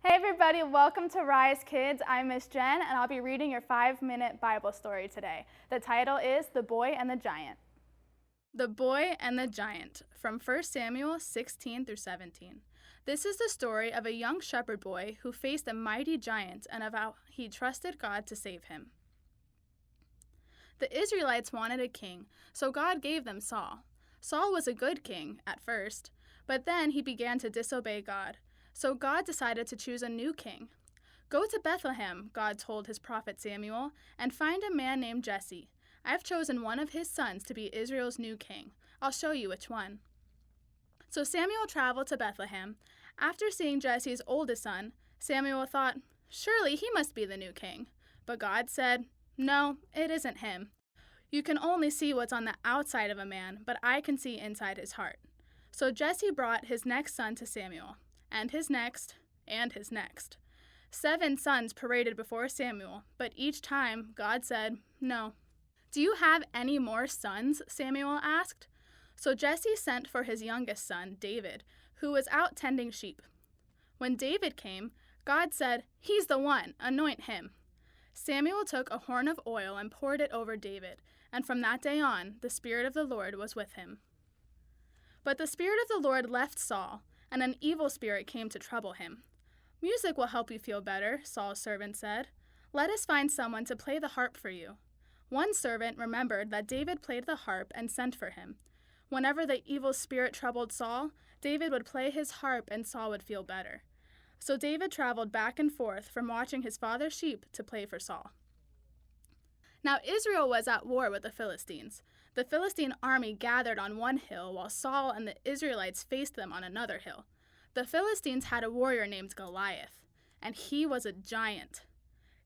Hey everybody, welcome to RiseKidz. I'm Miss Jen and I'll be reading your 5-minute Bible story today. The title is The Boy and the Giant. The Boy and the Giant, from 1 Samuel 16 through 17. This is the story of a young shepherd boy who faced a mighty giant and of how he trusted God to save him. The Israelites wanted a king, so God gave them Saul. Saul was a good king at first, but then he began to disobey God. So God decided to choose a new king. Go to Bethlehem, God told his prophet Samuel, and find a man named Jesse. I've chosen one of his sons to be Israel's new king. I'll show you which one. So Samuel traveled to Bethlehem. After seeing Jesse's oldest son, Samuel thought, surely he must be the new king. But God said, no, it isn't him. You can only see what's on the outside of a man, but I can see inside his heart. So Jesse brought his next son to Samuel. And his next, and his next. 7 sons paraded before Samuel, but each time God said, no. Do you have any more sons? Samuel asked. So Jesse sent for his youngest son, David, who was out tending sheep. When David came, God said, he's the one, anoint him. Samuel took a horn of oil and poured it over David, and from that day on, the Spirit of the Lord was with him. But the Spirit of the Lord left Saul, and an evil spirit came to trouble him. Music will help you feel better, Saul's servant said. Let us find someone to play the harp for you. One servant remembered that David played the harp and sent for him. Whenever the evil spirit troubled Saul, David would play his harp and Saul would feel better. So David traveled back and forth from watching his father's sheep to play for Saul. Now Israel was at war with the Philistines. The Philistine army gathered on one hill while Saul and the Israelites faced them on another hill. The Philistines had a warrior named Goliath, and he was a giant.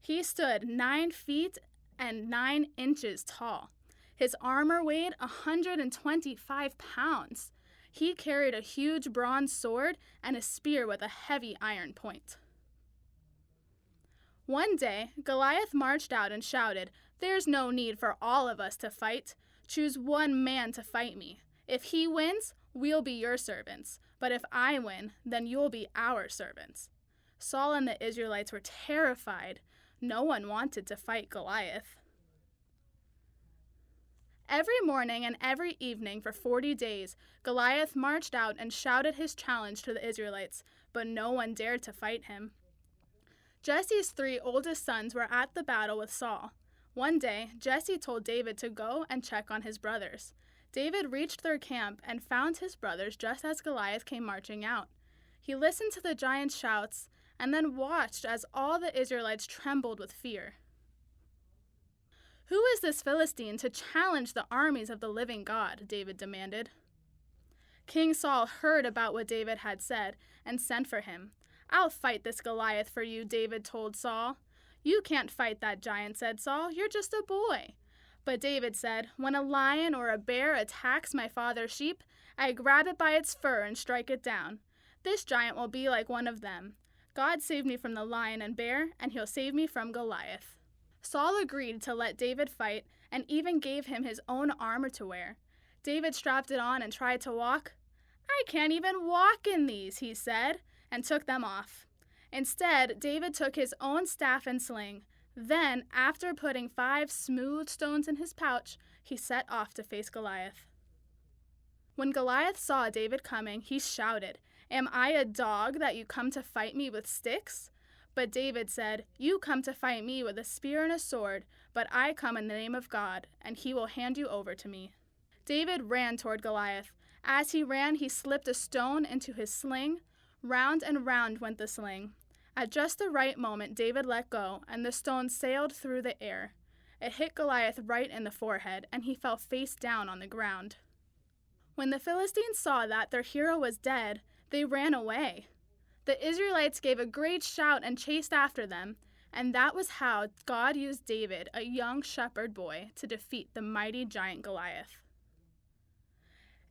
He stood 9 feet and 9 inches tall. His armor weighed 125 pounds. He carried a huge bronze sword and a spear with a heavy iron point. One day, Goliath marched out and shouted, "There's no need for all of us to fight. Choose one man to fight me. If he wins, we'll be your servants. But if I win, then you'll be our servants." Saul and the Israelites were terrified. No one wanted to fight Goliath. Every morning and every evening for 40 days, Goliath marched out and shouted his challenge to the Israelites, but no one dared to fight him. Jesse's 3 oldest sons were at the battle with Saul. One day, Jesse told David to go and check on his brothers. David reached their camp and found his brothers just as Goliath came marching out. He listened to the giant's shouts and then watched as all the Israelites trembled with fear. "Who is this Philistine to challenge the armies of the living God?" David demanded. King Saul heard about what David had said and sent for him. "I'll fight this Goliath for you," David told Saul. "You can't fight that giant," said Saul. "You're just a boy." But David said, "When a lion or a bear attacks my father's sheep, I grab it by its fur and strike it down. This giant will be like one of them. God saved me from the lion and bear, and he'll save me from Goliath." Saul agreed to let David fight and even gave him his own armor to wear. David strapped it on and tried to walk. "I can't even walk in these," he said, and took them off. Instead, David took his own staff and sling. Then, after putting 5 smooth stones in his pouch, he set off to face Goliath. When Goliath saw David coming, he shouted, "Am I a dog that you come to fight me with sticks?" But David said, "You come to fight me with a spear and a sword, but I come in the name of God, and he will hand you over to me." David ran toward Goliath. As he ran, he slipped a stone into his sling. Round and round went the sling. At just the right moment, David let go, and the stone sailed through the air. It hit Goliath right in the forehead, and he fell face down on the ground. When the Philistines saw that their hero was dead, they ran away. The Israelites gave a great shout and chased after them, and that was how God used David, a young shepherd boy, to defeat the mighty giant Goliath.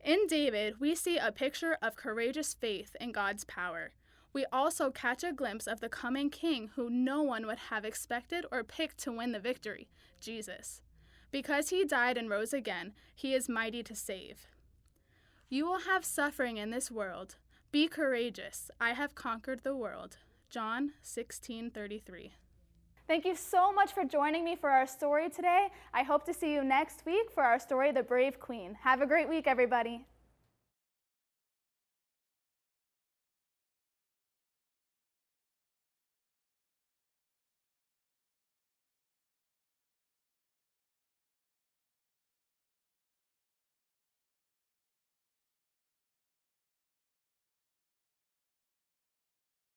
In David, we see a picture of courageous faith in God's power. We also catch a glimpse of the coming king who no one would have expected or picked to win the victory, Jesus. Because he died and rose again, he is mighty to save. You will have suffering in this world. Be courageous. I have conquered the world. John 16:33. Thank you so much for joining me for our story today. I hope to see you next week for our story, The Brave Queen. Have a great week, everybody.